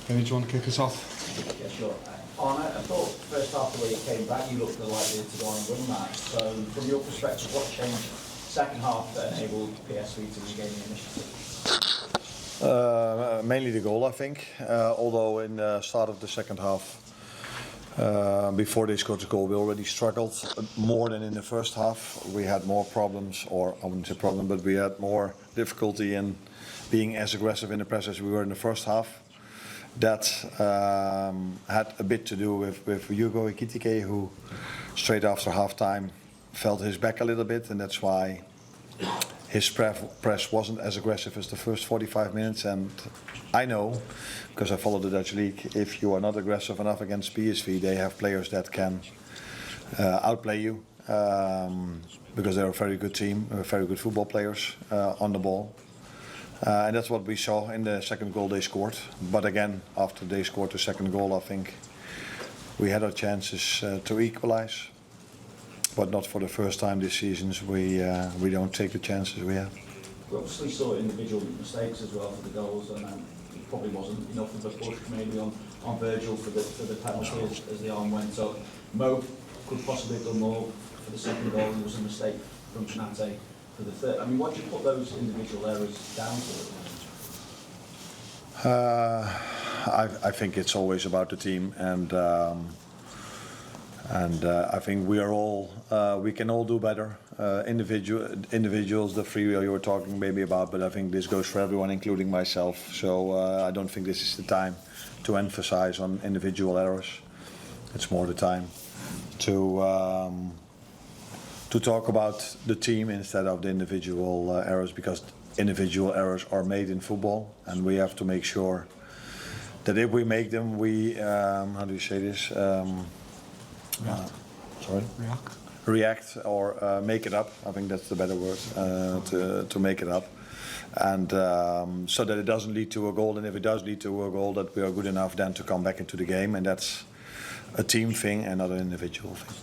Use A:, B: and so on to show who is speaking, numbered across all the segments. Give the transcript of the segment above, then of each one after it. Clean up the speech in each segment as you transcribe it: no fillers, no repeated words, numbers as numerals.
A: Benny, do you want to kick us off?
B: Yeah, sure. Arne, I thought first half the way you came back, you looked likely to go on and win that. So, from your perspective, what changed second half that enabled PSV to regain the initiative?
C: Mainly the goal, I think. Although in the start of the second half, before they scored the goal, we already struggled more than in the first half. We had more problems, or I wouldn't say problem, but we had more difficulty in being as aggressive in the press as we were in the first half. That had a bit to do with Hugo Ekitike, who straight after half-time felt his back a little bit, and that's why his press wasn't as aggressive as the first 45 minutes. And I know, because I follow the Dutch league, if you are not aggressive enough against PSV, they have players that can outplay you, because they're a very good team, very good football players on the ball. And that's what we saw in the second goal they scored. But again, after they scored the second goal, I think we had our chances to equalize. But not for the first time this season. We don't take the chances we have.
B: We obviously saw individual mistakes as well for the goals, and it probably wasn't enough of a push maybe on Virgil for the penalty as the arm went. So Mo could possibly have done more for the second goal, and there was a mistake from Chinate for the third. I mean, what do you put those individual errors down to?
C: I think it's always about the team, and I think we are all we can all do better. Individuals, the three you were talking maybe about, but I think this goes for everyone, including myself. So I don't think this is the time to emphasize on individual errors. It's more the time to talk about the team instead of the individual errors, because individual errors are made in football, and we have to make sure that if we make them, we how do you say this? React or make it up. I think that's the better word, to make it up, and so that it doesn't lead to a goal. And if it does lead to a goal, that we are good enough then to come back into the game, and that's a team thing and not an individual thing.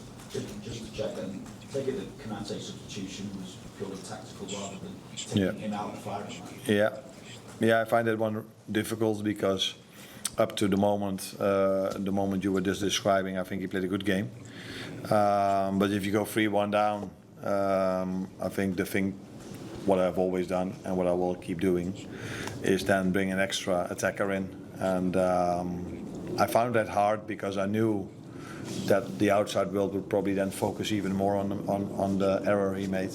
B: Just to check, then, take it that Canate's substitution was purely tactical rather than taking him out and firing.
C: Yeah, I find that one difficult because up to the moment you were just describing, I think he played a good game. But if you go 3-1 down, I think what I've always done and what I will keep doing is then bring an extra attacker in. And I found that hard because I knew that the outside world would probably then focus even more on the error he made.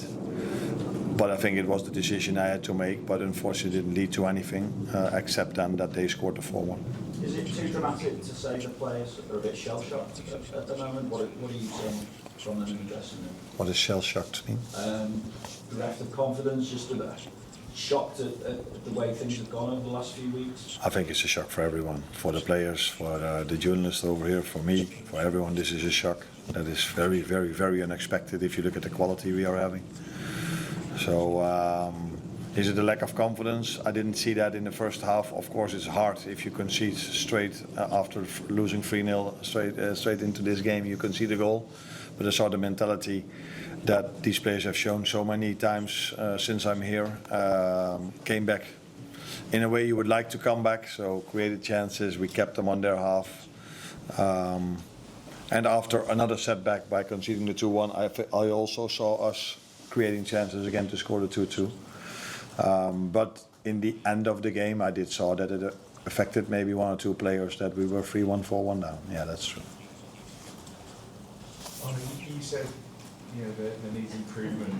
C: But I think it was the decision I had to make, but unfortunately it didn't lead to anything except then that they scored the 4-1.
B: Is it too dramatic to say the players are a bit shell-shocked at the moment? What are you saying from them in the dressing room?
C: What does shell-shocked mean?
B: Bereft of confidence, just shocked at the way things have gone over the last few weeks?
C: I think it's a shock for everyone, for the players, for the journalists over here, for me, for everyone. This is a shock that is very, very, very unexpected if you look at the quality we are having. So is it a lack of confidence? I didn't see that in the first half. Of course, it's hard if you concede straight after losing 3-0 straight into this game. You concede the goal, but I saw the mentality that these players have shown so many times since I'm here. Came back in a way you would like to come back. So created chances. We kept them on their half. And after another setback by conceding the 2-1, I also saw us creating chances again to score the 2-2. But in the end of the game, I did saw that it affected maybe one or two players that we were 3-1, 4-1 down. Yeah, that's true.
D: You said there needs improvement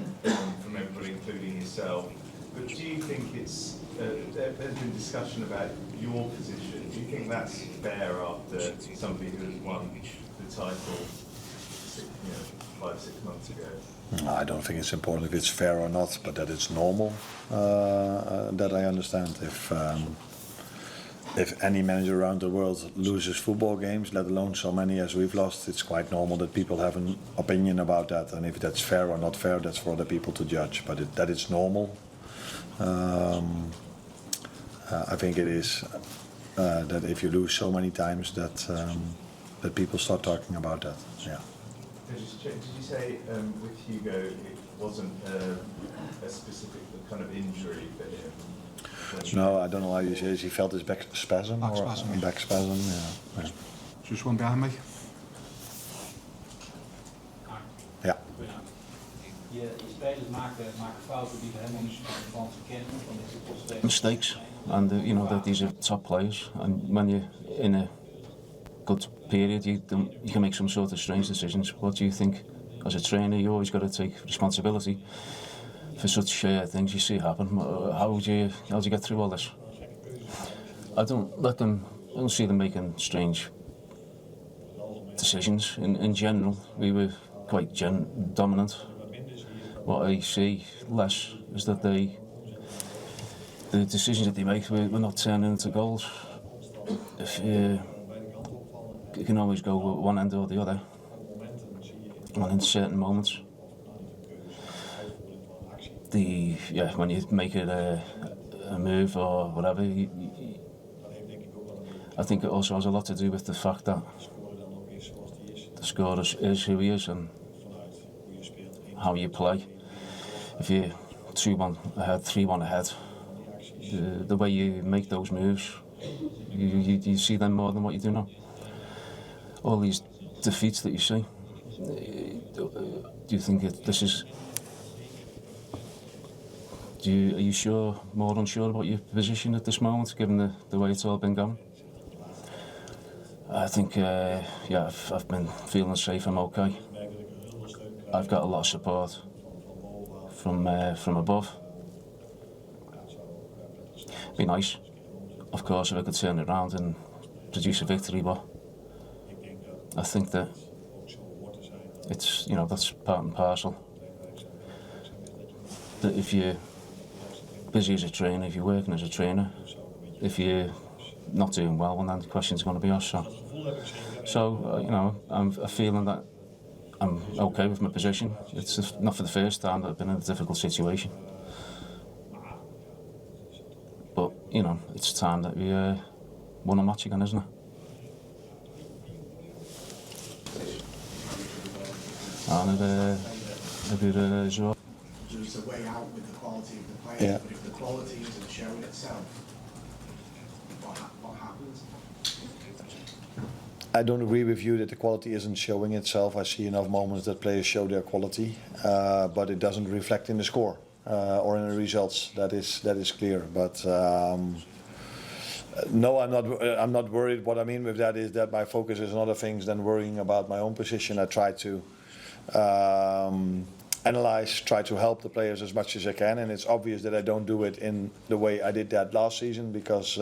D: from everybody, including yourself. But do you think there's been discussion about your position? Do you think that's fair after somebody who has won the title 5-6 months ago?
C: No, I don't think it's important if it's fair or not, but that it's normal. That I understand. If any manager around the world loses football games, let alone so many as we've lost, it's quite normal that people have an opinion about that. And if that's fair or not fair, that's for other people to judge. But that it's normal. I think it is that if you lose so many times, that people start talking about that. Yeah.
D: Did you say with Hugo it wasn't a specific kind of injury for him?
C: No, I don't know how you say it. He felt his back spasm.
A: Back
C: or
A: spasm, yeah.
C: back spasm, yeah.
A: Just one behind me.
C: Yeah.
E: Je spelers maken fouten die we helemaal niet van ze kennen. Van dit soort
F: Mistakes, and you know that these are top players, and when you're in a good period, you can make some sort of strange decisions. What do you think, as a trainer, you always got to take responsibility for such things you see happen. How do you get through all this? I don't see them making strange decisions. In general, we were quite dominant. What I see less is that the decisions that they make, we're not turning into goals. If you can always go one end or the other, and in certain moments, when you make it a move or whatever, I think it also has a lot to do with the fact that the scorer is who he is and how you play. If you're 2-1 ahead, 3-1 ahead, the way you make those moves, you see them more than what you do now. All these defeats that you see, do you think this is... Are you more unsure about your position at this moment, given the way it's all been going? I think, I've been feeling safe. I'm okay. I've got a lot of support from above. Be nice, of course, if I could turn it around and produce a victory, but I think that it's, that's part and parcel. That if you're busy as a trainer, if you're working as a trainer, if you're not doing well, well, then the question's going to be asked. So I'm feeling that I'm okay with my position. It's not for the first time that I've been in a difficult situation. But, it's time that we won a match again, isn't it? Arne, heb je er zo?
G: So it's a way out with the quality of the players,
C: Yeah.
G: but if the quality isn't showing itself, what happens?
C: I don't agree with you that the quality isn't showing itself. I see enough moments that players show their quality, but it doesn't reflect in the score or in the results. That is clear. But no, I'm not worried. What I mean with that is that my focus is on other things than worrying about my own position. I try to analyze, try to help the players as much as I can, and it's obvious that I don't do it in the way I did that last season, because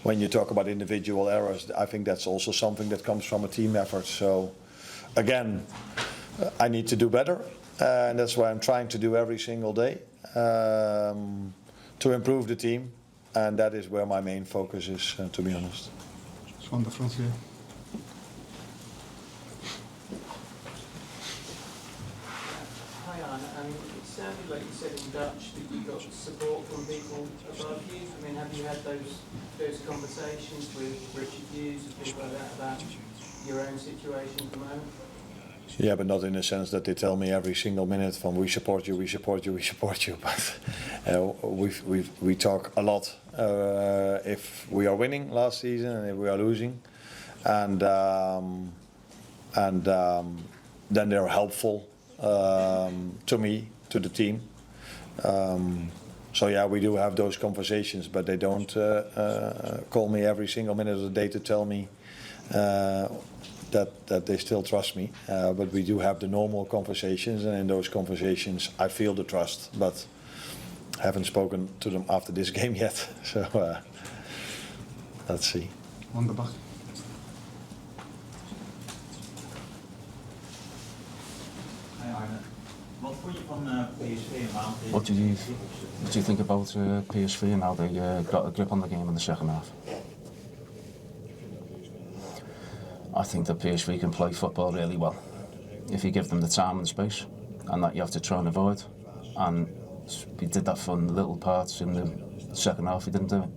C: when you talk about individual errors, I think that's also something that comes from a team effort. So again, I need to do better, and that's why I'm trying to do every single day to improve the team, and that is where my main focus is, to be honest.
A: Just one the front here.
E: Hi Arne, it sounded like you said in Dutch that you got support from people above you. I mean, have you had those conversations with Richard Hughes and people like that about your own situation at the moment?
C: Yeah, but not in the sense that they tell me every single minute from we support you, we support you, we support you. But we talk a lot if we are winning last season and if we are losing, and then they're helpful to me, to the team. So yeah, we do have those conversations, but they don't call me every single minute of the day to tell me that they still trust me. But we do have the normal conversations, and in those conversations I feel the trust, but haven't spoken to them after this game yet. So let's see.
A: On the back.
B: Hi Arne. Wat vond je van PSV een maand?
F: What do you think about PSV and how they got a grip on the game in the second half? I think that PSV can play football really well if you give them the time and space, and that you have to try and avoid. And we did that for little parts in the second half. We didn't do it,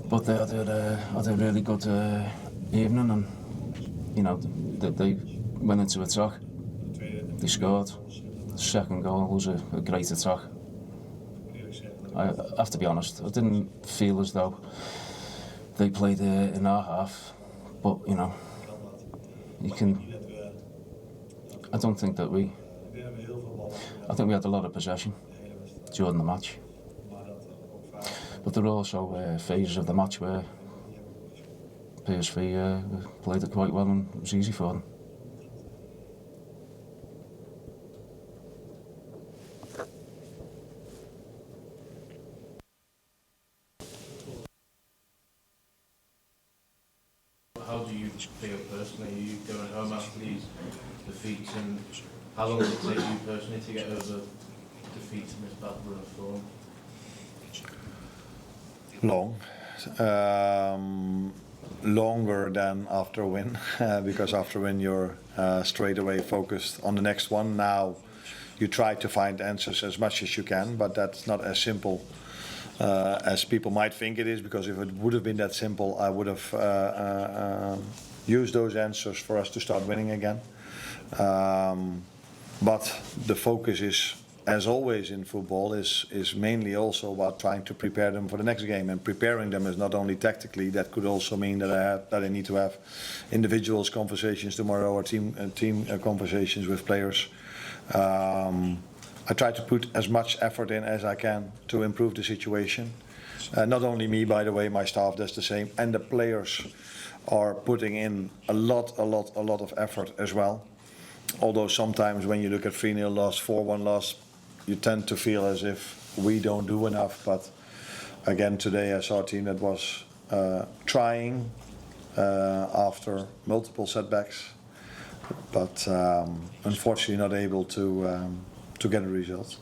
F: but they had a really good evening, and they went into attack. They scored. The second goal was a great attack. I have to be honest. I didn't feel as though they played in our half, but you know, you can. I don't think that we. I think we had a lot of possession during the match, but there were also phases of the match where PSV played it quite well and it was easy for them.
H: How do you feel personally? Are you going home after these defeats, and how long does it take you personally to get over defeats in this bad run of form?
C: Long. Longer than after a win, because after a win you're straight away focused on the next one. Now you try to find answers as much as you can, but that's not as simple as people might think it is, because if it would have been that simple, I would have used those answers for us to start winning again. But the focus is, as always in football, is mainly also about trying to prepare them for the next game. And preparing them is not only tactically, that could also mean that I need to have individuals conversations tomorrow, or team conversations with players. I try to put as much effort in as I can to improve the situation. Not only me, by the way, my staff does the same, and the players are putting in a lot of effort as well. Although sometimes when you look at 3-0 loss, 4-1 loss, you tend to feel as if we don't do enough. But again, today I saw a team that was trying after multiple setbacks, but unfortunately not able to get a result.